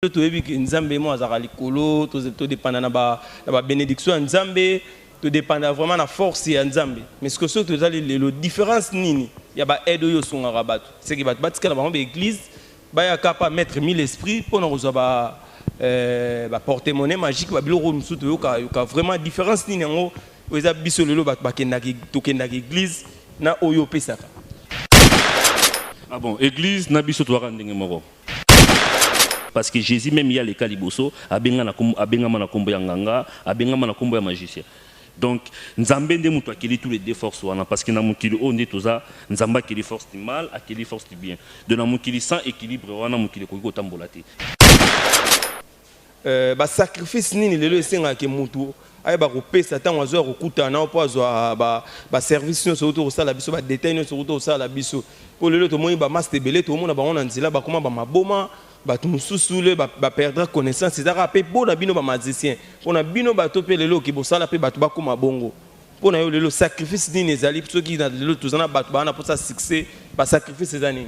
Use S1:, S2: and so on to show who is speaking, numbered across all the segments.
S1: Tu as vu que Nzambe moi azara likolo, tu dépend na ba bénédiction Nzambe, tu dépend vraiment de la force ya Nzambe. Mais ce que c'est tu as le différence nini, il y a ba aide yo son rabat. C'est que ba batika na ba église, ba ya capable mettre 1000 esprits pour na rezo ba porte-monnaie magique ba bilo musu to ka vraiment différence nini ngo oza biso lelo ba kenda ki to kenda ki église na oyo pesaka.
S2: Ah bon, église na biso to randenge moko. Parce que Jésus même il y a les caliboso, abenga na kombo ya nganga, abenga na kombo ya magicien. Donc Nzambe nde muto akeli tous les deux forces wana parce que na mukili o nde toza Nzamba akeli force du mal, akeli force du bien. De na mukili sans équilibre wana mukili ko tambola te.
S1: Ba sacrifice nini lelo esenga ke mutu ay ba kopesa tango azo kokuta na po azo ba service no soto sala biso ba détail no soto sala biso. Pour lelo to moni ba master belé to mona ba ona nzila ba koma ba maboma bato mususule ba perdre connaissance ezaka pe bona bino ba magicien pona bino bato pe lelo ki bosala pe bato bakoma bongo pona yo lelo sacrifice nini ezali soki na lelo tozana bato bana pour ça succès ba sacrifice ezani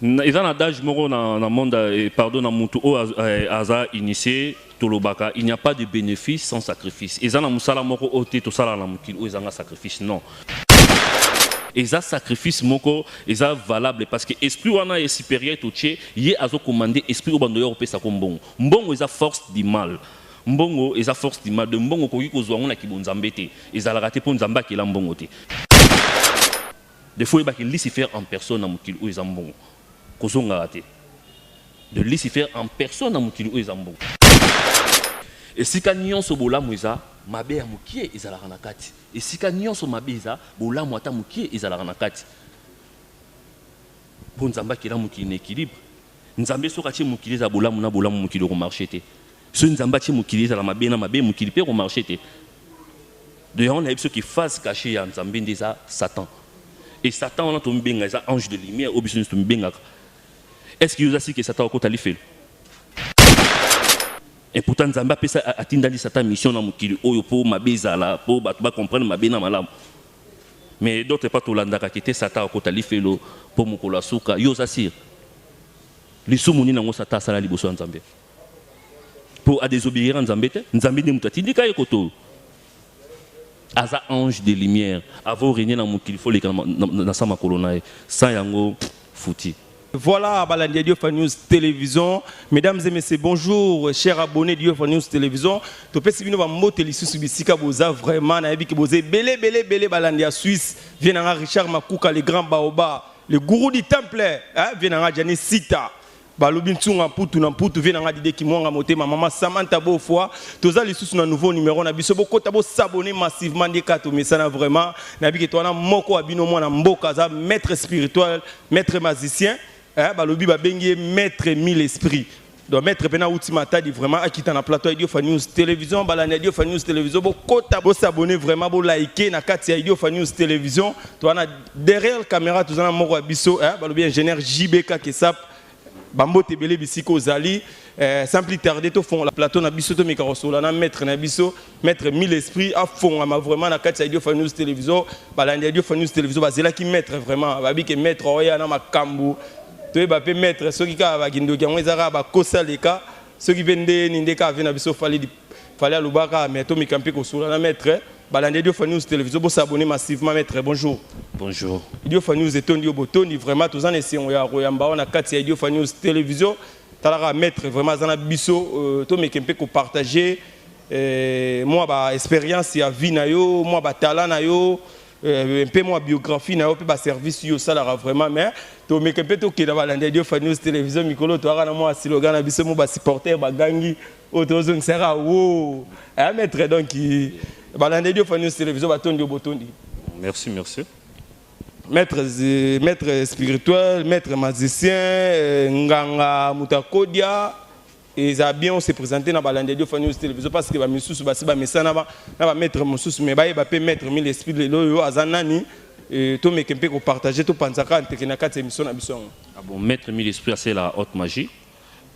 S2: ils ont un adage moro na monde pardon na mutu o aza initié tolobaka il n'y a pas de bénéfice sans sacrifice ils ont na musala moko o te to sala na mukili o ezanga sacrifice non. Et ça sacrifice moko est valable parce que esprit wana est supérieur tout tché yé azo commandé esprit obando yo pesa ko mbongo mbongo est force du mal mbongo est force du mal de mbongo ko yiko zo ngona ki bonzambe te ezala raté pour nzamba ki la mbongo te de fois ba ki Lucifer en personne na mukili o ezambongo ko zonga raté de Lucifer en personne na mukili o ezambongo et si ka nyonso bolamu eza mabe ya mukie ezalaka na kati et si ka nyonso mabe eza bolamu ata mukie ezalaka na kati po nzamba kila mukili na équilibre nzambe soka tie mukili za bolamu na bolamu mukili ko marcher te so nzamba tie mukili za la mabe na mabe mukili pe ko marcher te de on a ceux qui face caché ya nzambe ndeza Satan et Satan on a tombé benga za ange de lumière obiso tombé benga est-ce qu'il y a aussi que Satan ko tali fait. Et pourtant Nzamba pesa atindali Satan mission na mukili oyo po mabeza la po ba comprendre mabena malamu. Mais d'autres pas to landaka kete Satan ko tali felo po mukolo asuka yo zasir. Lisumuni na ngo Satan sala liboso Nzambe. Pour a désobéir Nzambe te Nzambe ne mutatindi ka ekoto. Aza ange de lumière avo régner na mukili fo le na sama kolona sans yango fouti.
S1: Voilà, Balandia Diofa News Télévision. Mesdames et messieurs, bonjour, chers abonnés de Diofa News Télévision. Tu peux suivre nos mots télévisés boza vraiment na que bozé belé Balandia Suisse. Vient en Richard Makuka, le grand Baoba, le gourou du temple, hein, vient en Jani Sita. Balobin Tsunga Poutou Namputu vient en Dide Kimonga Moté, ma maman Samantha Beaufoy. Tous les sous un nouveau numéro. Na biso boko tabo s'abonner massivement des cartes mais ça vraiment. Na bi que toi na moko abino mo na mboka za maître spirituel, maître magicien. Balobi ba bengi maître 1000 esprits donc maître pena ultimata dit vraiment akita na plateau Diofa News Télévision balana Diofa News Télévision bokota bo s'abonner vraiment bo liker na kati ya Diofa News Télévision to na derrière la caméra to na moko biso balobi ingénieur JBK Kesap bambo tebele bisiko zali sans plus tarder to fond la plateau na biso to mikarosola na maître na biso maître 1000 esprits à fond ma vraiment na kati ya Diofa News Télévision balana Diofa News Télévision bazela ki maître vraiment babi ke maître oya na makambu. Tu vas mettre ceux qui ont ceux qui viennent télévision pour s'abonner massivement mettre bonjour.
S2: Bonjour.
S1: Diofa News est vraiment tous en essayant on a 4 Diofa News télévision talara mettre vraiment dans biso to mekempe ko partager moi ba expérience ya vie na yo moi ba talent na yo un peu moins biographie na pe ba service yo salara vraiment mais to mekempe to ke da balande Diofa News télévision mikolo to ara na moi slogan na biso mo ba supporter ba gangi otozo nsera wo a mettre donc balande Diofa News télévision ba tondi botondi.
S2: Merci.
S1: Maître spirituel, maître magicien, nganga mutakodia et ça bien on s'est présenté dans balande Diofa News télévision parce que ba misusu ba siba mesana ba maître mususu mais ba pe maître 1000 esprits le yo azanani et to mekempe ko partager to panzaka anteke na kati émission na biso.
S2: Ah bon maître 1000 esprits c'est la haute magie.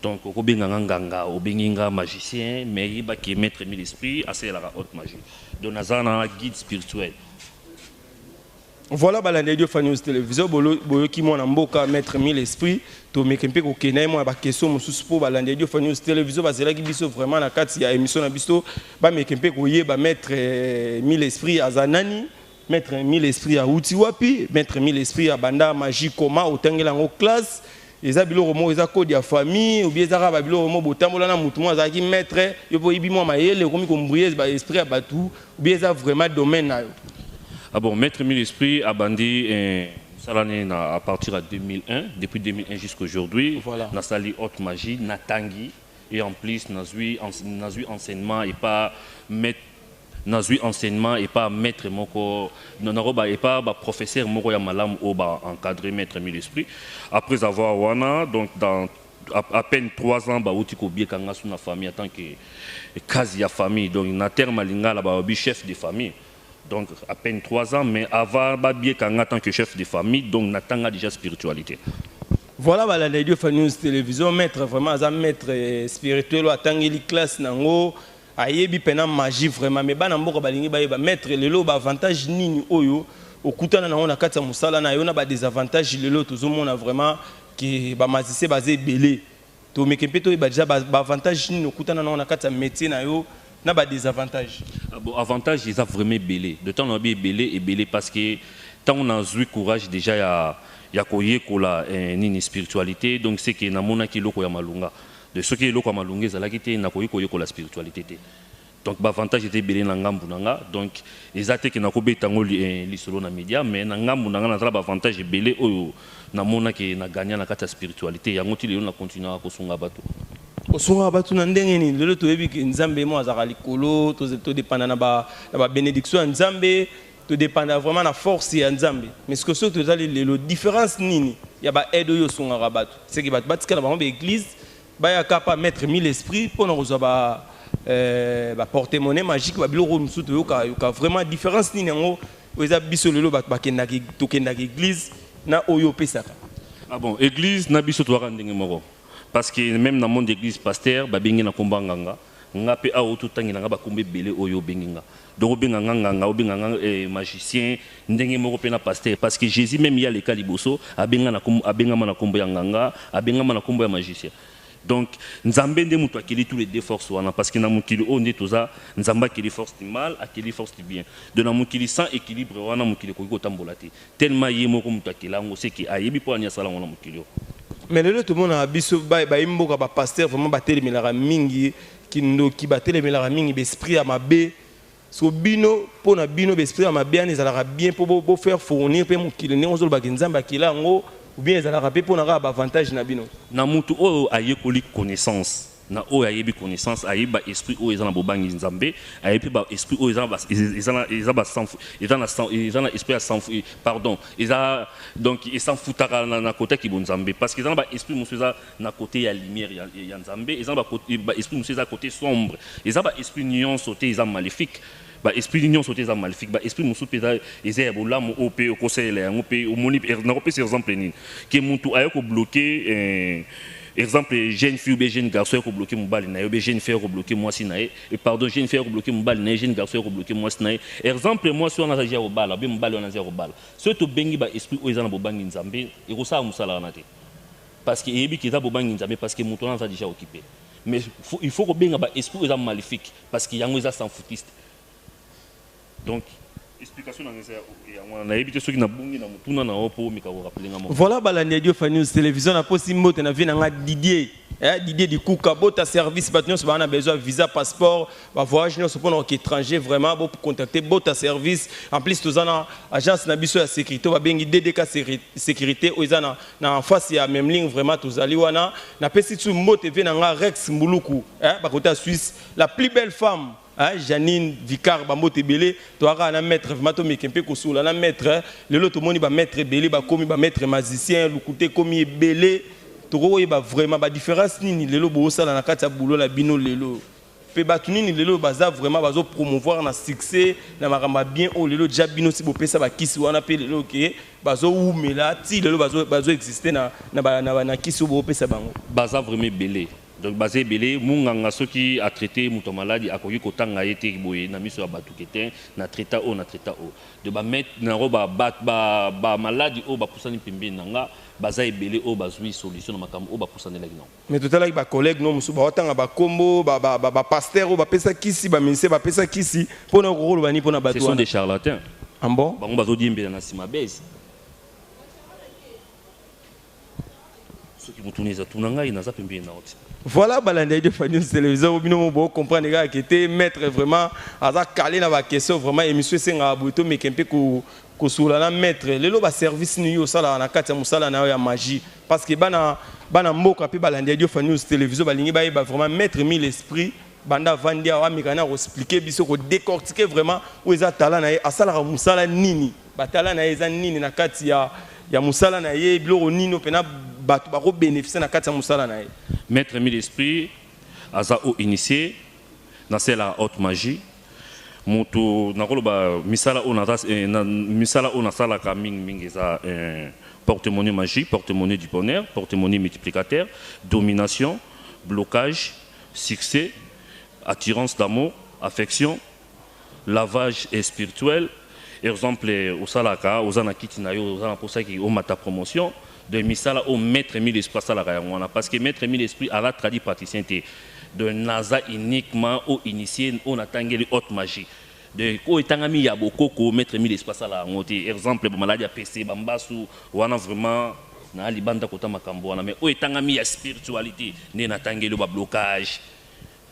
S2: Donc ko benga nganga o benginga magicien mais ba ki maître 1000 esprits c'est la haute magie. Donc nazana guide spirituel.
S1: Voilà, Balandio Fanus Télévision, Boyoki mon amboka mettre 1000 esprits, to mekempe ko kenai mo ba question mo suspo Balandio Fanus Télévision ba zela ki biso vraiment na kati ya émission na biso ba mekempe ko ye ba mettre 1000 esprits à Zanani, mettre 1000 esprits à Utiwapi, mettre 1000 esprits à Banda Magie Koma otangela ngo classe. Eza biloko mo eza code ya famille ou bien eza ba biloko mo botambola na mutu mo azaki mettre yo po ibi mo mayele komi ko mbrouiller ba esprit à batu ou bien eza vraiment domaine na yo.
S2: Ah bon, Maître Mille Esprit a bandé à partir de 2001, depuis 2001 jusqu'à aujourd'hui.
S1: Voilà.
S2: N'a sali haute magie, n'a tangi et en plus n'a eu enseignement et pas maître. N'a eu enseignement et pas maître moko, et pas professeur moko ya malam ou encadré Maître Mille Esprit. Après avoir wana donc dans à peine 3 ans, outi ko bien kanga sous na famille en tant que quasi ya famille donc na terme linga là chef de famille. Donc à peine 3 ans, mais avant bien en tant que chef de famille, donc n'attend déjà spiritualité.
S1: Voilà, la radio Fanus Télévision, maître vraiment, un maître spirituel, attendre les classes nango, ayebi pena magie vraiment, mais ban ambo balingi ba maître lelo ba avantage nini oyo, okutana na ona katsa musala na yona ba désavantage lelo tozo mona vraiment que ba magicien basé belé. To mekempe to ba déjà ba avantage nini okutana na ona katsa métier na yo. N'a pas des avantages.
S2: Bon, avantage, ils ont vraiment belé. De temps on a bien belé et belé parce que tant on a eu courage déjà il y a quoi une spiritualité donc c'est que na mona ki loko ya malunga. De ce qui est loko ya malunga ça la kité na koyi ko la spiritualité. Donc l'avantage était belé na ngambu nanga donc les até que na ko betango li solo na média mais na ngambu nanga na tra avantage belé oyo na mona ki na gagner na kata spiritualité ya ngoti le na continuer à kosunga bato.
S1: Osonga batu na ndenge ni lelo toyebi ke nzambe mo azaka likolo to dépendre na ba bénédiction ya nzambe to dépendre vraiment na force ya nzambe mais ce que so to zali lelo différence nini ya ba aide yo songa batu c'est que batu batika na ba église ba ya kapa mettre 1000 esprits pour na kozo ba porte-monnaie magique ba biloko musuto yo ka vraiment différence nini ngo oza biso lelo batu bakenda ki to kenda ki église na oyo pesaka.
S2: Ah bon, église na biso to ndenge moko. Parce que même dans le monde d'église pasteur, babingi na komba nganga, ngape a auto tangi nga ba kombe belé oyo benginga. Donc benga nganga, benga magicien, ndenge moko pe na pasteur parce que Jésus même y a les caliboso, abenga na kombo ya nganga, abenga na kombo ya magicien. Donc nzambe nde mutu akeli tous les deux forces wana parce que na mukili o nde toza nzamba akeli force du mal, akeli force du bien. De na mukili sans équilibre wana mukili ko tambola te. Tellement yé moko mutu akela ngo c'est que ayebi po anya sala wana mukili.
S1: Mais le tout le monde a biso ba imboka ba pasteur vraiment batele melara mingi ki batele melara mingi l'esprit à ma bé so bino pona bino l'esprit à ma bé ne zalaka bien pour faire fournir pe mukili ne onzo ba nzamba kila ngo ou bien zalaka pe pona ba avantage na bino
S2: na mutu o ayekoli connaissance na o ayebi connaissance ayeba esprit o ezana bobangi nzambe ayebi ba esprit o ezana esprit à sans pardon eza donc il s'en foutaka na côté ki bonzambe parce que ezana ba esprit musuza na côté ya lumière ya nzambe ezana ba esprit musuza côté sombre ezana ba esprit nuance côté eza maléfique ba esprit d'union sauté za maléfique ba esprit musu peza ezaya bolamu op au conseil la ngopé au moni na kopé par exemple ni que mutu ayoko bloquer exemple jeune fille ou jeune garçon ko bloquer mobali na yo be jeune fille ko bloquer moi si na et pardon jeune fille ko bloquer mobali na jeune garçon ko bloquer moi si na exemple moi si on a déjà au bal be mobali on a déjà au bal surtout bengi ba esprit o ezana bobangi nzambe e ko sa musala na te parce que ebi ki za bobangi nzambe parce que mutu on a déjà occupé mais il faut ko benga ba esprit ezana maléfique parce que yango eza sans foutiste. Donc, explication dans
S1: voilà, Balandio Fanus Télévision, na posi mote na vie na Didier. Didier du coup, Kabota service, on a besoin de visa, passeport, voyage, nous sommes étranger vraiment pour contacter Bota service. En plus, nous avons agence nabiso de sécurité, va bien DDK sécurité, ils ont en face il y a même ligne vraiment tous allés wana. Na pesi tu mote vient na Rex Mbuluku, ba côté Suisse, la plus belle femme. Janine Vicar Bamote Belé, tu as un maître Mato Mekempe Kosoula, un maître, le lot tout le monde va maître Belé, va comme va maître magicien, le côté comme il est Belé, tu vois vraiment la différence ni le lot bossa la nakata boulot la bino le lot. Pe batuni ni le lot baza vraiment bazo promouvoir na succès, na maramba bien au le lot déjà bino si bopé ça va kisi wana pe le lot que bazo ou mela ti le lot bazo exister na kisi bopé ça bango.
S2: Baza vraiment Belé. Donc basé belé munganga soki a traité muto maladie akoki kotanga yete boye na miso ya batu kete na traita o de ba mettre na roba ba maladie o ba pusani pembe nanga baza belé o bazui solution na makambo o ba pusani la non.
S1: Mais tout à l'heure ba collègue non musu ba otanga ba kombo ba pasteur o ba pesa kisi ba ministère ba pesa kisi pona ko bani pona batu.
S2: Ce sont des charlatans.
S1: En bon?
S2: Ba bazo diembe na sima base. Soki mutuniza tunanga ina za pembe na oti.
S1: Voilà, Balandia de Fanny Télévision, vous pouvez comprendre que était maître vraiment, à calé dans la question vraiment, et monsieur Sengabuto, mais qu'un peu que sur la maître, le lot service nous au sala na kati ya musala na ya magie, parce que bana mboka pe Balandia de Fanny Télévision, balingi ba vraiment maître mis l'esprit, banda vandia wa mikana expliquer biso ko décortiquer vraiment où eza talent na ya sala musala nini, ba talent na eza nini na kati ya musala na ye biloko nino pena batu ba ko bénéficier na kati ya musala na ye.
S2: Maître mis l'esprit, aza o initié, dans la haute magie. Mutu nakoloba misala o nasala ka ming eza porte-monnaie magie, porte-monnaie du bonheur, porte-monnaie multiplicateur, domination, blocage, succès, attirance d'amour, affection, lavage spirituel. Exemple au salaka, aux anakiti na yo, aux anaposa qui au mata promotion. De misala au maître mis l'esprit parce que maître mis l'esprit a la traduit praticien de naza uniquement au initié on a tangé haute magie de ko etangami ya bokoko maître mis l'esprit la ngote exemple maladie à PC bambasu wana vraiment na libanda kota makambo wana mais o etangami ya spiritualité ne na tangé le blocage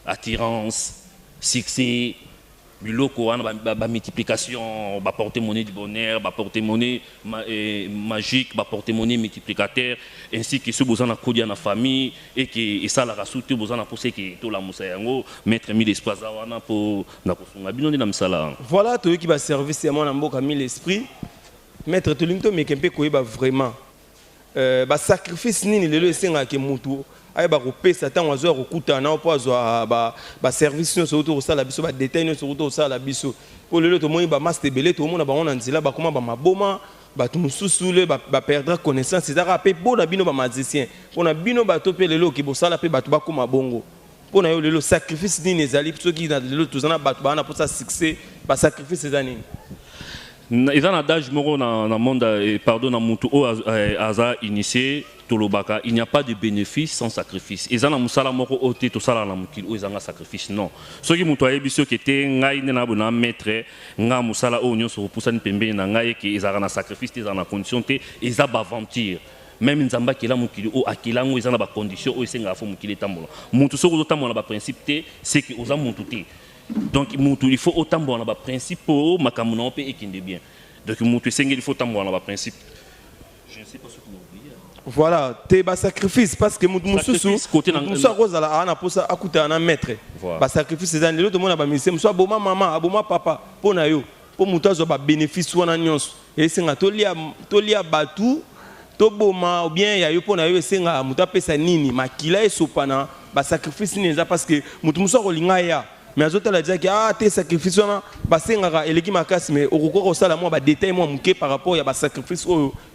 S2: attirance succès biloko wana ba multiplication ba porte-monnaie du bonheur ba porte-monnaie magique ba porte-monnaie multiplicateur ainsi que ce besoin na kodia na famille et que ça la rasuté besoin na poser que to la musa yango mettre mis l'espace wana pour na kosunga bino na misala
S1: voilà to qui va service ya mona mboka mis l'esprit mettre to lingto mais kempe ko ba vraiment ba sacrifice nini lelo esenga ke mutu ay ba kopesa tant ozo kokuta na po azo ba service no soto osala biso ba détail no soto osala biso po lelo to moyi ba master belé to mona ba ona nzila ba koma ba maboma ba tumususu le ba perdre connaissance ezaka pe bona bino ba magicien pona bino ba to pe lelo ki bosala pe ba to ba koma bongo pona yo lelo sacrifice nini ezali soki na lelo tozana ba to ba na po sa succès ba sacrifice ezani.
S2: Ils ont un adage moro dans le monde, pardon, dans Moutou Aza initié, Tolobaka, il n'y a pas de bénéfice sans sacrifice. Ils ont un musala moro oté, tout ça là, ils ont un sacrifice. Non. Ceux qui m'ont dit que était ngai n'a pas maître, nga musala oignon sur poussane pembe na ngai qui ils ont un sacrifice, ils ont une condition, ils ont aventure. Même Nzamba qui là mukili o akilango ils ont des conditions, ils sont à fond mukili tambola. Moutou so ko tambola ba principe c'est que aux amountouté. Donc il faut autant bon là-bas principe pour makamuno pe ekinde bien. Donc il faut autant bon là-bas principe. Je ne sais pas ce que vous oubliez.
S1: Voilà, t'es bas sacrifice parce que mususu côté musa rose ala ana posa akuta na maître. Ba sacrifice c'est dans l'autre monde ba mise musa boma maman aboma papa pona yo po mutazo ba bénéfice wana nyonso. Et senga tolia batu to boma ou bien ya yo pona yo senga muta pesa nini makila esopana ba sacrifice ni za parce que musa rolinga ya mais azota la dire que ah tes sacrifices on ba senga eleki makasi mais okoko sala moi ba détail moi muke par rapport ya ba sacrifice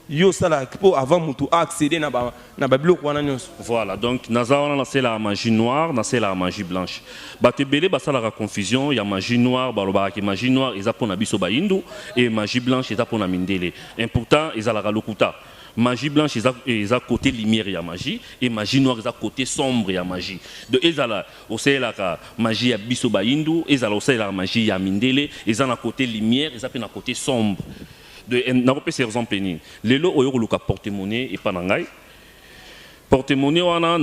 S1: yo sala pour avant mutu accéder na ba bloc wana nyonso.
S2: Voilà, donc naza wana c'est la magie noire, na c'est la magie blanche. Ba te belé ba sala la confusion, ya magie noire, ba loba ki magie noire eza pona biso ba hindu et magie blanche eza pona mindele. Important eza la lokuta. Magie blanche est à côté lumière et magie et magie noire est à côté sombre et magie. De ezala aussi la magie ya biso ba hindu, ezala aussi la magie ya mindele, ezala à côté lumière, ezala à côté sombre. De na ko pese exemple ni. Lelo oyo ko luka porte-monnaie et pas nangai. Porte-monnaie wana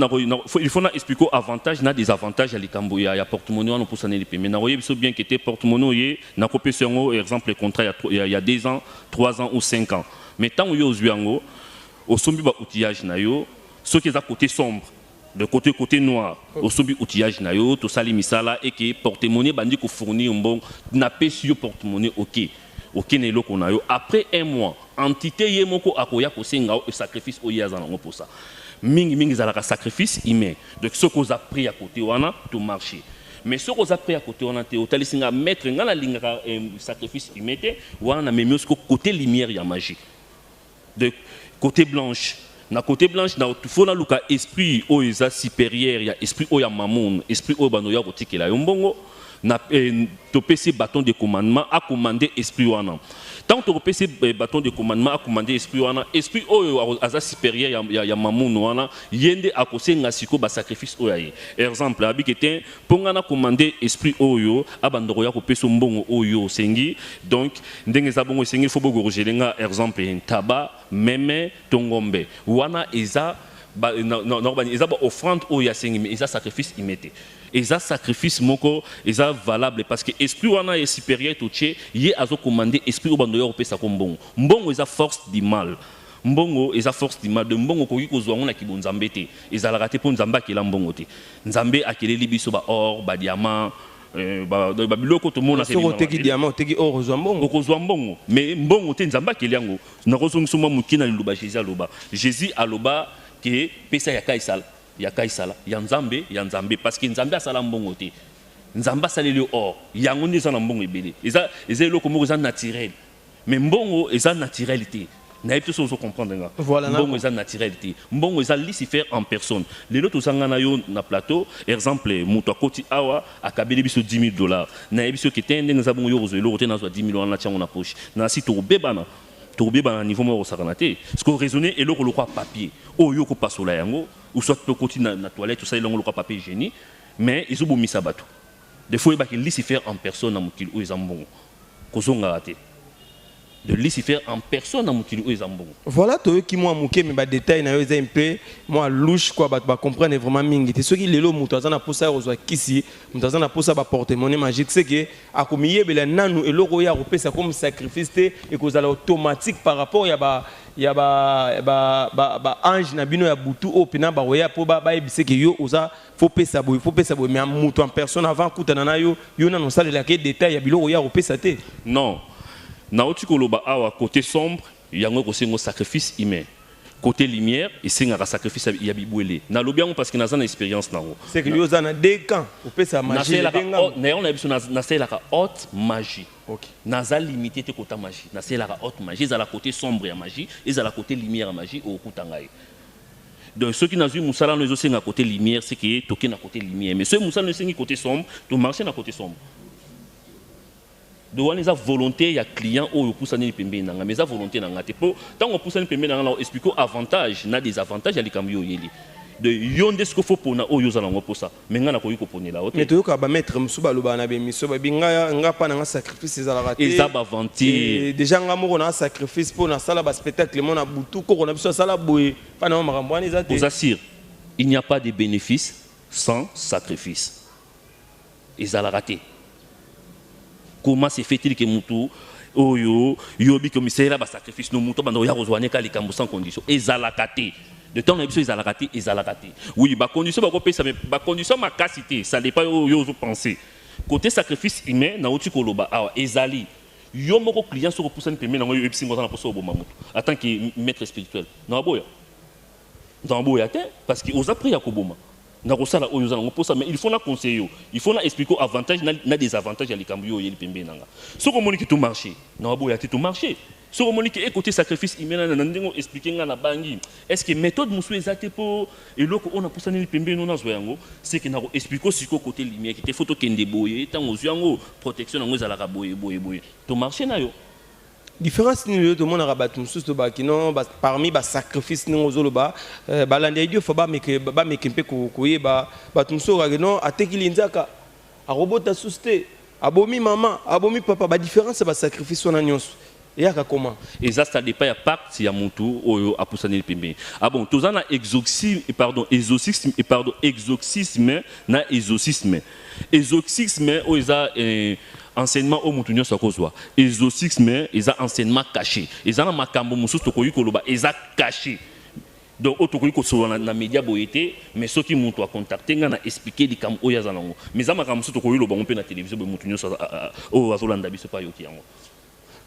S2: il faut na expliquer avantage na désavantage à likambo ya porte-monnaie wana pour saner les paiements. Na roye biso bien que était porte-monnaie na ko pese ngo exemple contrat il y a 2 ans, 3 ans ou 5 ans. Mais tant yo zuango au sombi ba outillage na yo ce qui est à côté sombre de côté noir au sombi outillage na yo to sali misala et que porte-monnaie bandi ko fournir un bon na pesi yo porte-monnaie OK ne loko na yo après 1 mois entité ye moko akoya ko senga o sacrifice o yaza na pour ça mingi zalaka sacrifice humain donc ce qu'on a pris à côté wana to marcher mais ce qu'on a pris à côté wana te otalisinga mettre ngala linga sacrifice humain te wana na même côté lumière ya magie de côté blanche Na côté blanche, na faut na luka esprit o eza supérieur, ya esprit o ya mamoun, esprit o bano ya kotikela yombongo. Na topesi bâton de commandement à commander esprit wana. Tant que topesi bâton de commandement à commander esprit wana, esprit o aza supérieur ya mamoun wana, yende akose ngasiko ba sacrifice o yaye. Exemple, abikete pongana commander esprit oyo abandoro ya kopeso mbongo oyo sengi. Donc ndenge za bongo sengi faut bogo jelenga exemple taba meme tongombe. Wana eza eza offrande oyo ya sengi mais eza sacrifice immédiat. Et ça sacrifice moko eza valable parce que esprit wana est supérieur tout tché yé azo commandé esprit au bando européen sa kombongo mbongo eza force du mal mbongo eza force du mal de mbongo koki kozwa ngona kibonzambe te ezala raté pour nzamba akela mbongo te nzambe akeleli biso ba or ba diamant ba biloko to mona
S1: so teki diamant teki or kozwa mbongo
S2: mais mbongo te nzamba akeliango na kozongisa mo mukina liloba Jésus aloba ke pesa ya kaisala ya kaisala ya nzambe parce que nzambe asala mbongo te nzambe asaleli or yango nde eza na mbongo ebele eza eloko moko eza naturel mais mbongo eza naturel te nayebi te sozo comprendre nga mbongo eza naturel te mbongo eza Lucifer en personne lelo tozanga na yo na plateau exemple moto akoti awa akabeli biso $10,000 nayebi so ke te ndenge eza bongo yo kozwa eloko te nazwa 10 000 wana tiango na poche na si tobebana à niveau moko sakanate ce que raisonner et le quoi papier oh yo ko pasola yango ou soit to continue na toilette tout ça le quoi papier hygiénique mais ils ont bomi sabato des fois il va que Lucifer en personne na mukili o ezambongo kozonga raté de Lucifer en personne na mukili o ezambongo
S1: voilà to qui moi muké mais ba détail na yo eza un peu moi louche quoi ba comprendre vraiment mingi te soki lelo muto azana posa ozwa kisi muto azana posa ba porte-monnaie magique c'est que akomiye bela nanu eloko ya kopesa comme sacrifice te et kozala automatique par rapport ya ba ange na bino ya butu o pena ba roya po ba ebise ke yo oza faut pesa boy mais muto en personne avant kutana na yo na no sala la ke détail ya biloko ya kopesa te
S2: non na otikoloba awa côté sombre yango ko sengo sacrifice humain côté lumière et senga sacrifice ya bibwele na lobiango parce que nazana expérience nango
S1: c'est que yo zana deux camps opesa magie
S2: na on a biso na selaka haute magie OK naza limité te côté magie na selaka haute magie za la côté sombre ya magie et za la côté lumière ya magie au kutangai donc ceux qui n'ont musala no zo senga côté lumière c'est que toké na côté lumière mais ceux musala no sengi côté sombre to marcher na côté sombre de wana eza volonté ya client oyo pusani pembeni nanga mais eza volonté nanga te po tango pusani pembeni nanga na expliquer avantage na désavantage ya likambo yo yeli de yonde ce qu'il faut pona oyo za nango posa mais nga na koyi ko ponela ote
S1: mais toyoka ba maître musuba loba na be miso ba binga nga pa na sacrifice za la raté
S2: eza ba vantir
S1: déjà nga moko na sacrifice po na sala ba spectacle mon na butu ko na biso sala boye pa na makambo wana eza te
S2: vous assure il n'y a pas de bénéfice sans sacrifice eza la raté. Comment se fait-il que mutu oyo yobi que misera ba sacrifice no mutu bando ya rozwane ka likambo sans condition ezalakate de temps na biso ezalakate oui ba condition ba ko pesa mais ba condition makasité ça dépend yo zo penser côté sacrifice humain na oti koloba awa ezali yo moko client sur poussa ni pemé na yo ebisi ngota na poso oboma mutu en tant que maître spirituel na boya te parce que aux appris ya koboma na kosala oyo za ngoposa mais il faut na conseiller il faut na expliquer avantage na désavantage ya likambo yo yeli pembe nanga soko moni ki to marché na boya te to marché soko moni ki côté sacrifice imena na ndingo expliquer nga na bangi est-ce que méthode musu ezate po eloko on a poussa ni pembe no na zo yango c'est que na ko expliquer siko côté lumière ki te photo kende boye tango zo yango protection ngo za la ka boye to marché na yo
S1: différence ni le monde rabat musus to ba kino parmi ba sacrifice ni ngozolo ba balande dio fa ba mekempe ko yeba batumso ga no atekili nzaka a robota suste abomi maman abomi papa ba différence ba sacrifice wana nyonso yaka comment
S2: et ça dépend ya pacte ya mutu oyo apusani pembe bon tozana exorcisme exorcisme na exorcisme oza enseignement au mutu nyonso akozwa exorcisme eza enseignement caché eza na makambo mususu tokoyi koloba eza caché donc otokoyi kosola na média boyete mais soki mutu a contacter nga na expliquer likambo oyo aza nango mais eza makambo mususu tokoyi loba mpe na télévision boye mutu nyonso oyo azolanda biso pa yoki yango.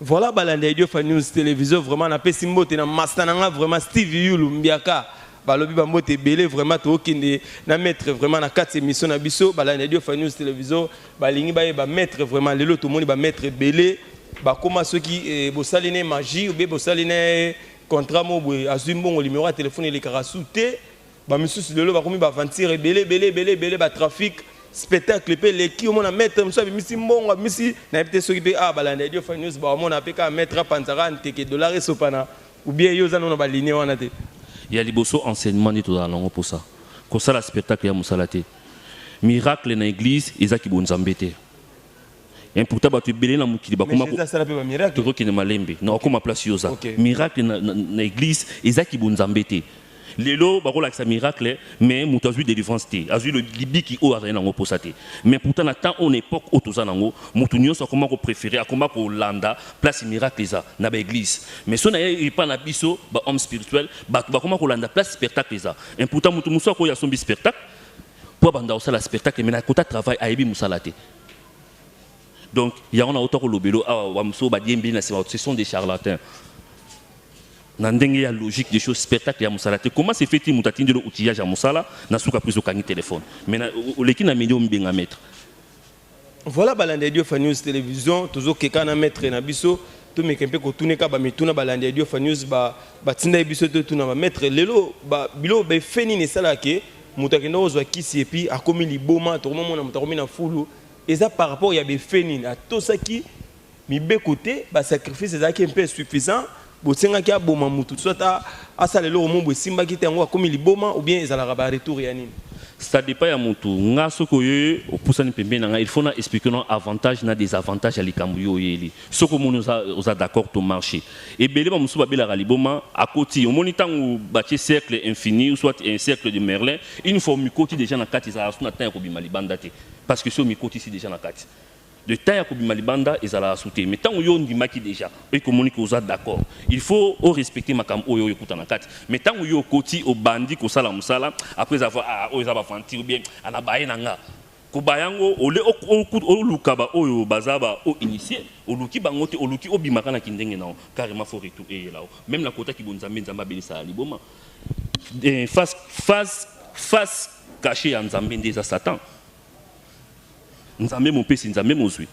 S1: Voilà balanda Dieu fa news télévision vraiment na pesi mbote na master nanga vraiment Steve Yulu Mbiaka balobi ba mbote belé vraiment to okinde na mettre vraiment na 4 émissions na biso balanda Dieu fa news télévision balingi ba mettre vraiment lelo to moni ba mettre belé ba koma ceux qui bo saline magie ou be bo saline contrat mobwe azui mbongo numéro ya téléphone il est carasouté ba misusu lelo ba komi ba aventure belé ba trafic spectacle pe les qui au monde mettre mso bimisi mbongo bimisi na peut soki pe ah balanda dio fa news ba mona pe ka mettre panzara nteke dollar sopana ou bien yo za non ba ligne wana te
S2: ya liboso enseignement ni to dans longo pour ça ko sala spectacle ya musalate miracle na église ezaki bonzambe te important ba tu belé na mukili ba kuma
S1: ko sala pe ba miracle
S2: to ko ne malembe na ko ma place yoza miracle na église ezaki bonzambe te lelo ba ko la miracle mais mutu azui délivrance te azui le libi qui o azana ngo posate mais pourtant na temps on époque o tozana ngo mutu nyonso comment ko préférer akoma ko landa place miracle za na ba église mais so na pas na biso ba homme spirituel ba comment ko landa place spectacle za important mutu muso ko ya sombi spectacle pour banda au sala spectacle mais na kota travail aibi musalate donc il y a on a autant ko lobelo wa muso ba diembi na ce sont des charlatans. Dans la logique des choses spectacle ya musala comment c'est fait mutatinde le outillage ya musala na suka prise au téléphone mais l'équipe na million mbenga mettre
S1: voilà balanda dio fa news télévision toujours keka na mettre na biso to mekempe ko tuneka ba mituna balanda dio fa news ba tinda biso to tuna ba mettre lelo ba bilo ba feni ne sala ke mutakenda ozwa kisi et puis akomi liboma to mona mutakomi na fulu eza par rapport ya be feni na to saki mi be côté ba sacrifice ezaki un peu suffisant botenga ki aboma mutu soit asala lelo mombo simba ki tango akomi liboma ou bien ezala ba retour ya nini
S2: ça dépend ya mutu nga soko yo opusani pembe na nga il faut na expliquer non avantage na désavantage ya likambu yo yeli soko moni oza d'accord to marché et belé ba musu ba bela liboma à côté au moni tango bâti cercle infini ou soit un cercle de Merlin une fois mikoti déjà na kati za na tan ko bima libanda te parce que so mikoti ici déjà na kati de temps ya kobima libanda ezala sauté mais tant yo ndimaki déjà et communique aux d'accord il faut respecter makam oyo ekuta na kati mais tant yo koti au bandi ko sala musala après avoir oyo za ba fanti ou bien ana baye nanga ko bayango ole o lukaba oyo bazaba o initié o luki bangote o luki obimaka na kindenge na carrément faut retour et là même la kota ki bonzambe nzamba belisa liboma face cachée ya nzambe ndeza Satan. Nzambe mon pèse nzambe mozui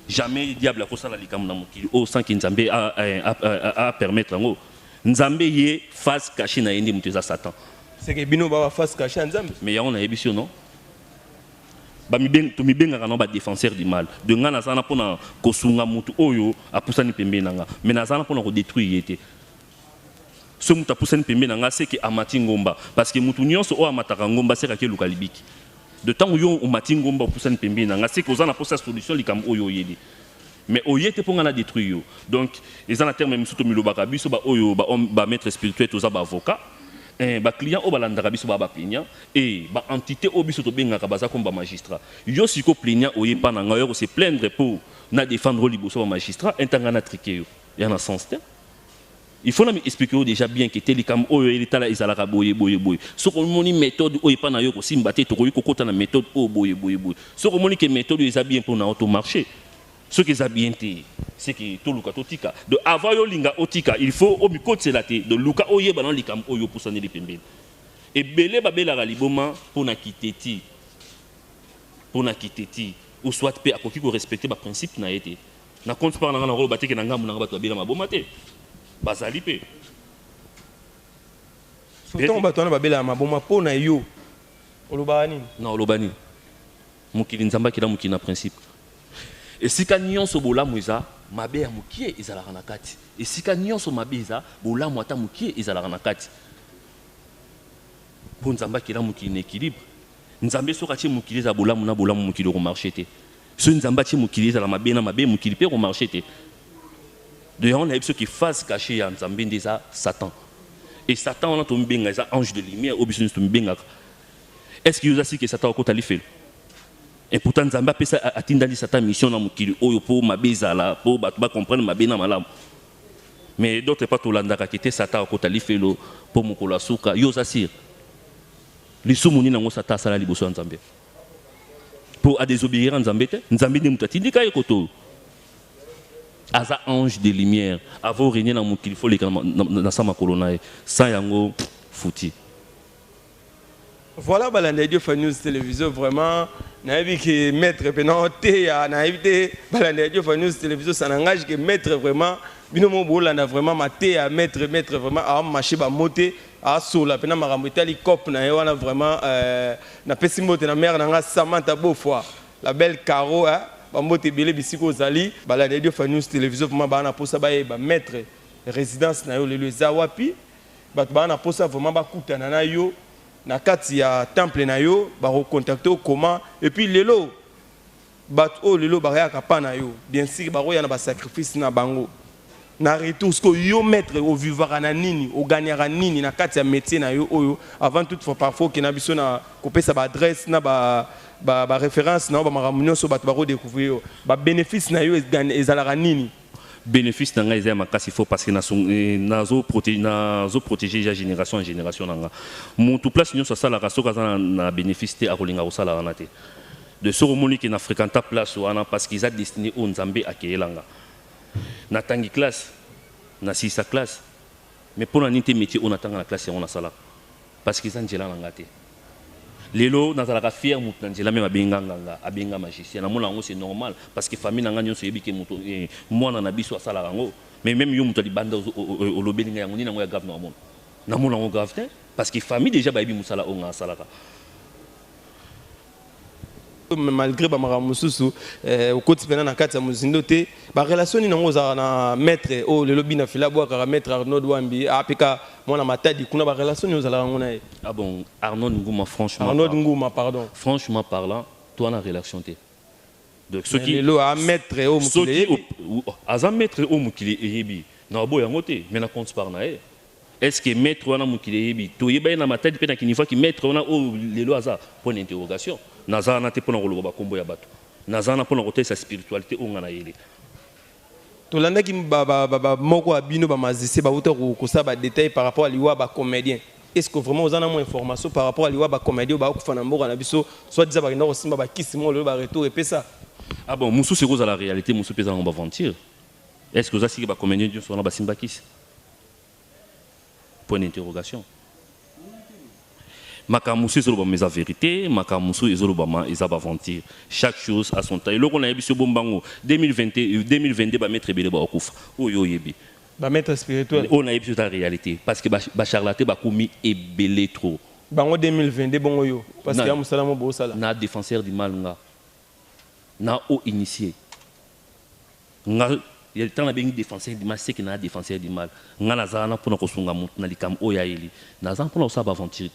S2: jamais diable a kosala likamuna mokili o sans que nzambe a permettre ngo nzambe ye face cachée na yende muteza Satan
S1: c'est que bino ba face cachée nzambe
S2: mais ya on a ebisio non ba mi ben to mi benga kana ba défenseur du mal de ngana sana pona kosunga mutu oyo apusani pembe nanga mais na sana pona ko détruire yete so mutu apusani pembe nanga c'est que amati ngomba parce que mutu nyonso o amataka ngomba c'est ka ke lukalibiki de temps où on m'a dit ngomba pour ça ne pembe na c'est qu'on a pour sa solution likam oyo yeli mais oyo te ponga na détruire donc les en terme même surtout milobaka biso ba oyo ba maître spirituel to za ba avocat ba client o balandaka biso ba plaignant et ba entité o biso to benga ka baza comme ba magistrat yo siko plaignant oye pa na ngayo se plaindre pour na défendre liboso ba magistrat intangana triquer yo ya na sens te il faut expliquer déjà bien que télécam oyo elitala izalaka boye so ko moni méthode oyo pa na yo ko simba te to ko kota na méthode o boye so ko moni que méthode eza bien pour na auto marché ce qui est bien te c'est que to luka totika de avant yo linga otika il faut o mikotse la te de luka oye ba na likam oyo pour saner les pembe et belé ba bela liboma pour na kiteti ou soit pe akoki ko respecter ba principe na été na compte par na rolo bateke na ngamu na ba to bela maboma te bazali pe
S1: surtout bato na babela maboma pona yo olobani
S2: non olobani mukili nzamba kila mukina principe et sika nyonso bolamu eza mabe ya mukie ezalaka na kati et sika nyonso mabe eza bolamu ata mukie ezalaka na kati po nzamba kila mukili na équilibre nzambe soka tie mukili za bolamu na bolamu mukili ko marché te so nzamba tie mukili za la mabe na mabe mukili pe ko marché te. D'ailleurs, on a ceux qui face caché en Zambie déjà Satan. Et Satan, on a tombé un ange de lumière, au business tombé. Est-ce qu'il y a aussi que Satan a côté fait? Et pourtant, Zambie a ça atteindre Satan mission dans Mukili, pour ma là, pour comprendre ma béna malam. Mais d'autres pas tout l'anda qui était Satan a côté fait pour Mukola Souka, yo assir. Les soumoni n'ont Satan sala liboso en Zambie. Pour à désobéir en Zambie, Zambie ne mutati ka ekoto. Aza ange de lumière avant régner dans mon qu'il faut les dans sa colonne sans yango fouti.
S1: Voilà balanda Dieu News télévision vraiment naïvi que maître pénalité naïvi balande Dieu fa news télévision ça n'engage que maître vraiment bino mo bolanda vraiment maté à maître vraiment à marcher ba moté à sola pena makambo itali cop na wana vraiment na pesi moté na mère na nga Samantha Beaufoy la belle Caro hein ba moté belé bisiko zali balande Dieu fa news télévision vraiment ba na posa ba maître résidence na yo le zawapi ba na posa vraiment ba kutana na yo na kati ya temple na yo ba recontacter comment et puis lelo bat o lelo ba ya kapana yo bien sûr ba ya na ba sacrifice na bango na retour ce que yo mettre au vivre na nini au gagner nini na kati ya métier na yo oyo avant toute fois parfois que na biso na kopesa ba adresse na ba référence na ba maramunyo so bat ba redécouvrir ba bénéfice na yo ezalaka nini
S2: bénéfice dans les il faut parce que nazo protéger la génération en génération nanga mon tout place nous ça la raso na bénéfice à rolinga au sala anate de ce romoni qui na fréquenta place wana parce qu'ils a destiné au Nzambe akeyelanga na tangi classe na sisa classe mais pour nité métier on attend la classe on a sala parce qu'ils angela ngate lelo nazalaka fier mutu nzela même abenga magicien na mona ngo c'est normal parce que famille nanga nyonso yebike mutu mwana na biso asala rango mais même yo mutu libanda o lobelinga yango ni nango ya grave na mona ngo grave parce que famille déjà ba yebi musala onga asalaka
S1: malgré ba maramususu au côté pena na kati ya muzindo te ba relation ni nango za na maître o le lobby na fila boa ka maître Arnaud Wambi apika mona matadi kuna ba relation ni za la ngona e
S2: ah bon Arnaud Ngouma franchement
S1: Arnaud Ngouma pardon
S2: franchement parlant toi na relation te donc ce qui
S1: le a maître o mukile
S2: aza maître o mukile eyebi na bo yango te mais na compte par na e est-ce que maître wana mukile eyebi to yeba na matadi pe na kinifa ki maître wana o lelo aza point d'interrogation nazana te pona koloba kombo ya bato nazana pona kotesa spiritualité onga na yele
S1: to landaki ba moko abino ba mazise ba uta ko sa ba détail par rapport à liwa ba comédien est-ce que vraiment ozana mo information par rapport à liwa ba comédien ba kufa na mboka na biso soit disant ba ndako simba ba kisimo le ba retour et pesa
S2: ah bon musu c'est cause à la réalité musu pesa on va mentir est-ce que ozasi ba comédien dio sona ba simba kis point d'interrogation Makamusu ezolo ba meza vérité, makamusu ezolo ba ma ezaba mentir. Chaque chose a son temps. Et loko na yebi so bombango 2022 ba mettre belé ba okufa. Oyo yebi.
S1: Ba mettre spirituel.
S2: On a yebi sur la réalité parce que ba charlaté ba komi ebelé trop.
S1: Bango 2022 bongo yo parce que amusala mo bo sala.
S2: Na défenseur du mal nga. Na o initié. Nga il y a le temps na bengi défenseur du mal c'est que na défenseur du mal. Nga na zana pona ko sunga mutu na likam oya eli. Na zana pona ça ba aventure.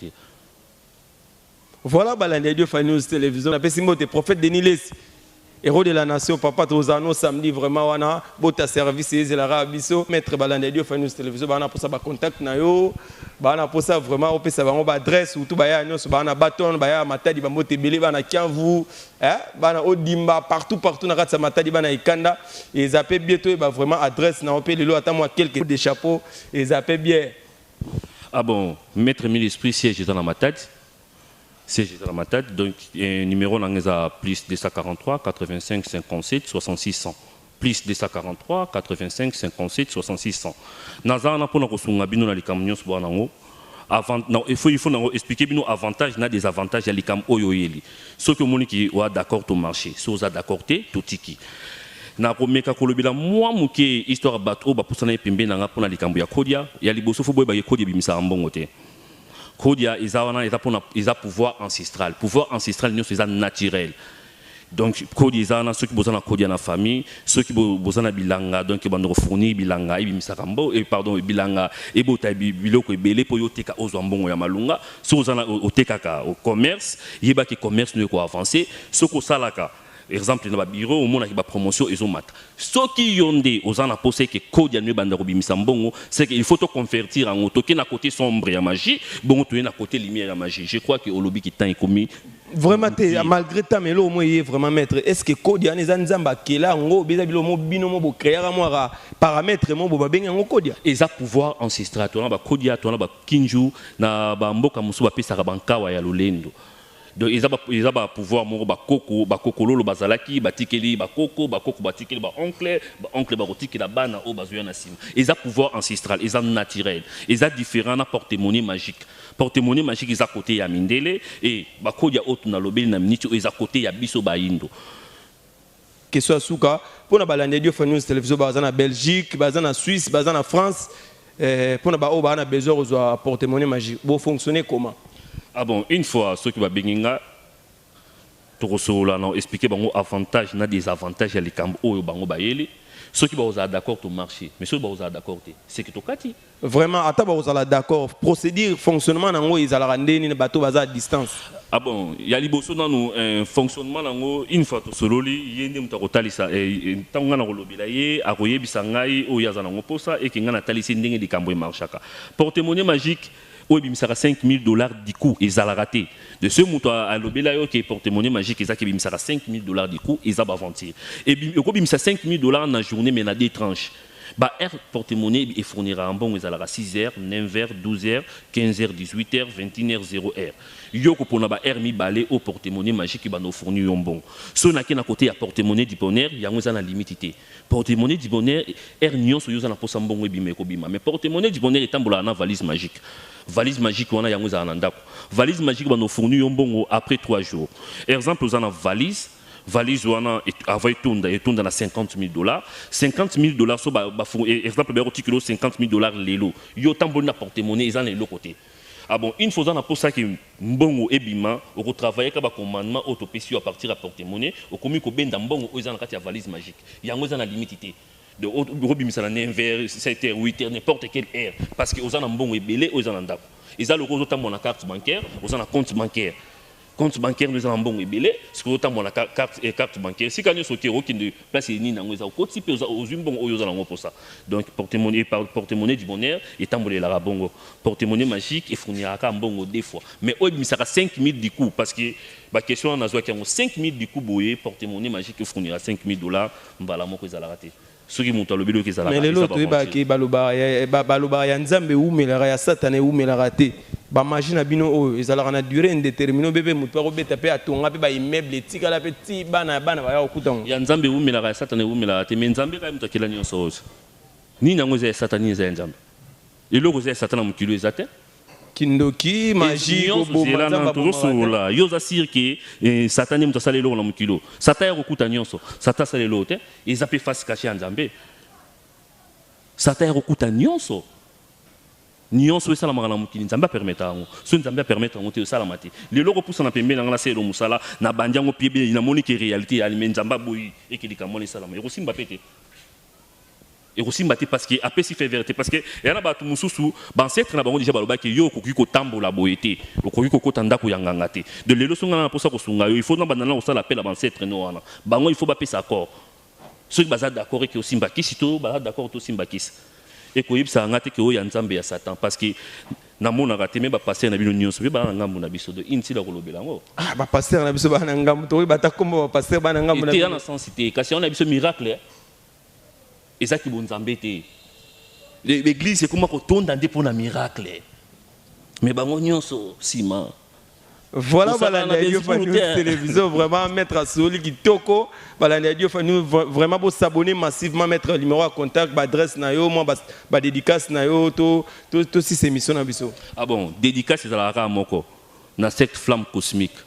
S1: Voilà, balande Dieu fa news télévision. On appelle Simon, prophète Denis Les, héros de la nation, papa Tozano, samedi vraiment, wana, bota service, et la rabiso, maître balande Dieu fa news télévision, bana pour ça, ba contact na yo, bana pour ça vraiment, on peut savoir, on va adresse, ou tout baya, nous, bana bâton, baya, matadi, bamote belé, bana kianvu, bana odimba, partout, na ratsa matadi, bana ikanda, et ils appellent bientôt, bah vraiment adresse, na on peut les lots, attends moi quelques des chapeaux, et ils appellent bien.
S2: Ah bon, maître Mille Esprit, siège dans la matadi. C'est dans ma tête, donc numéro à plus 243 85 57 66 100. Plus 243 85 57 66 100. Nazana pour nous sunga bino na likamnyo so banango. Avant non, il faut expliquer bino avantages na des avantages à likam oyoyeli. Ce que moni qui wa d'accord to marché, so za d'accord te to tiki. Na komeka kolobela moi muke histoire bato ba pusana pembe na ngapona likambo ya kodia, ya liboso fo boy ba kodia bimisa mbongo te. Kodia, ils ont pouvoir ancestral. Pouvoir ancestral, nous, c'est naturel. Donc, Kodia, ceux qui ont Kodia dans la famille, ceux qui ont bilanga, donc ils vont fournir bilanga, et pardon, bilanga, et bota biloko belé pour yoteka ozambongo ya malunga, ceux qui ont oteka au commerce, yeba que commerce ne peut avancer, ceux qui ont salaka. Exemple, dans le bureau, au monde qui a promotion, ils ont mat. Ce qui ont dit aux gens à poser que Kodia ne bande robimissambongo, c'est qu'il faut te convertir en auto qui est à côté sombre et à magie, bon, tu es à côté lumière et magie. Je crois que au lobby qui t'a commis.
S1: Vraiment, malgré ta mélo, moi, il est vraiment maître. Est-ce que Kodia n'est pas un qui est là, on a un binomo, créer un paramètre, mon boba bien en Kodia.
S2: Et ça, pouvoir ancestral, tu as un Kodia, tu as un Kinju, na Bamboka Moussou, Pisa Rabankawa et Lolendo. Donc ils ont pouvoir mon bakoko lolo bazalaki batikeli bakoko batikeli oncle barotikeli la bana au bazuya na sim ils ont pouvoir ancestral ils ont naturel ils ont différent na porte-monnaie magique porte-monnaie magique est à côté ya mindele et bakodia autre na lobeli na minute est à côté ya biso baindo.
S1: Question souka pour na balande dio fa news télévision baza na Belgique, baza na Suisse, baza na France pour na ba o ba na besoin de porte-monnaie magique. Bon fonctionner comment?
S2: Ah bon, une fois ceux qui va benginga to expliquer bango avantage na désavantage ya likambo oyo bango bayeli. Ceux qui sont d'accord au marché, mais ceux qui sont d'accord, c'est que tu as
S1: vraiment, à vous êtes d'accord. Procédure, fonctionnement, ils ont rendu les bateaux à distance.
S2: Ah bon, il y a un fonctionnement, une fois que tu as il y a un talisa, et tu as un lobby, à Royer Bissangaï, où il y a un posa, et qu'il y a un talisa de Camboy Marchaka. Porte-monnaie magique, où il y a 5 000 $ du coup, ils ont raté. De ce montant à l'obéla qui est porte-monnaie magique, ils ont 5 000 $ du coup, ils ont avanté. Et il y a 5 000 $ dans la journée, mais il y a des tranches. Bah, R porte-monnaie, il fournira un bon, ils ont 6 h, 9 h, 12 h, 15 h, 18 h, 21 h, 0 h. Yoko pour ba R mi balé au porte-monnaie magique qui va nous fournir un bon. Si on a qu'un côté à porte-monnaie du bonheur, il y a une limité. Porte-monnaie du bonheur, R nion sur yosa na posa bon bimé ko bima. Mais porte-monnaie du bonheur est tambola na valise magique. Valise magique on a yangoza anandako. Valise magique va nous fournir un bon après 3 jours. Exemple, on a valise. Valise wana avait tourne à 50 000 $. 50 000 $, so exemple, 50 000 $ lelo. Yo tambo na porte-monnaie, ils ont les côté. Ah bon, une fois pour ça que mbongo ebima, au travailler comme commandement autopécio à partir à porte-monnaie, au commis ko benda mbongo ils ont la valise magique. Yango za na limité. De robimisa na 9h, 7h, 8h, n'importe quelle heure parce que aux en mbongo ebelé, aux en ndako. Ils ont le gros tambo na carte bancaire, aux en compte bancaire. Compte bancaire nous avons bon ébélé, ce que autant mon carte bancaire. Si quand nous sommes qui ne place ni dans les autres, si aux bon aux pour ça. Donc porte-monnaie du bonheur et tambolé la bongo. Porte-monnaie magique et fournira un bongo des fois. Mais au il sera 5 000 du coup parce que la question on a joué qui ont 5 000 du coup boyer porte-monnaie magique et fournira 5 000 $. Voilà mon qu'ils a raté. Ceux qui montent le bélo qu'ils a raté.
S1: Mais l'autre qui baloba ya nzambe ou mais la ya satane ou mais la raté. Ba machine à bino ils allaient en durée indéterminée bébé mutu ko beta pe atonga pe ba immeuble tika la petit bana ba ya okutango
S2: ya nzambe umi la satane umi la te nzambe ka mutu kila nyonso ni nango za satani za nzambe iloko za satana mukilo ezate
S1: kindoki magie ko bomba nzamba
S2: bosola yo za sirke satani mutu sala iloko na mukilo sataya kokuta nyonso sata sala iloko te ezape face caché nzambe sataya kokuta nyonso nyonso esala makana mukili nzambe permettre ngo so nzambe permettre ngo te osala mati lelo ko pousa na pembe na ngala selo musala na bandiango piebe na monique réalité ya nzamba boyi ekilika moni sala ma ekosimba pete ekosimba te parce que apesi fait vérité parce que yana ba tumususu ba ancêtre na bango déjà baloba ke yo koki ko tambola boyete okoki ko kotanda ko yanganga te de lelo songa na posa ko sunga yo il faut na banana osala appel à ba ancêtre no wana bango il faut ba pesa accord ceux qui baza d'accord que osimba kisi to ba d'accord to simba kisi et que ça a été que y a nzambe ya Satan parce que na mona raté même ba passer na bino nyonso ba na ngambu na biso de inti la kolobela ngo
S1: ah ba passer na biso ba na ngambu to ba ta kombo ba passer ba na ngambu na
S2: biso na sensité kasi on a biso miracle ezaki bon nzambe te l'église c'est comment ko tonda nde pour na miracle mais bango nyonso sima.
S1: Voilà, Balandia Fanews télévision, vraiment mettre à Soli qui toko, Balandia Fanews vraiment pour s'abonner massivement, mettre le numéro à contact, adresse nayo, moi dédicace nayo, tout si c'est mission na biso.
S2: Ah bon, dédicace c'est la rare moko, na cette flamme cosmique.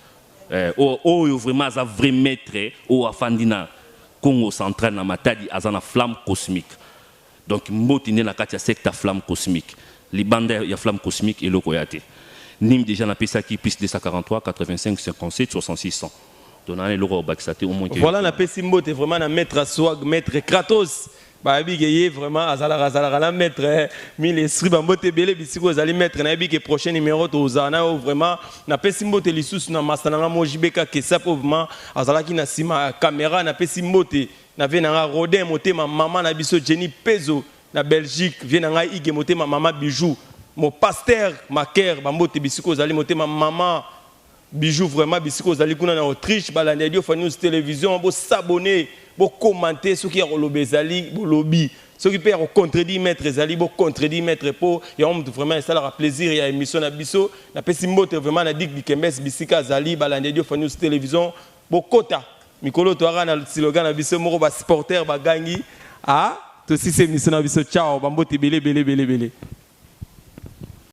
S2: Vraiment ça vrai maître au afandina Congo central na matadi azana flamme cosmique. Donc mbotine na katia secte flamme cosmique. Les bandes ya flamme cosmique et lokoyate. Nim déjà na pesa qui plus 243 85 57 66 100. Donner le au moins.
S1: Voilà na pesi mbote vraiment na maître swag maître Kratos. Ba bi geye vraiment azala la maître mille esprit ba mbote belé bisiko azali maître na bi que prochain numéro to zana vraiment na pesi mbote lisusu na masananga mojibeka que ça vraiment azala ki na sima caméra na pesi mbote na venanga Rodin motema maman na biso Jenny Pezo na Belgique venanga ige motema maman Bijou. Mon pasteur, ma kère, Bambote Bisiko Zali, ma maman, bijou vraiment Bisiko Zali, kuna na Autriche, Balandia Fanews télévision, bo s'abonner, bo commenter, ceux qui ont lobby Zali, bo lobby, ceux qui peuvent contredire maître Zali, bo contredire maître Po, il y a vraiment ça leur plaisir, il y a émission na biso, na pesimbote vraiment na dik Dikembes Bisika Zali, Balandia Fanews télévision, bo kota, Mikolo Toara na slogan na biso, moro ba supporter ba gangi, ah, tout si c'est émission na biso, ciao, Bambote belé belé belé belé.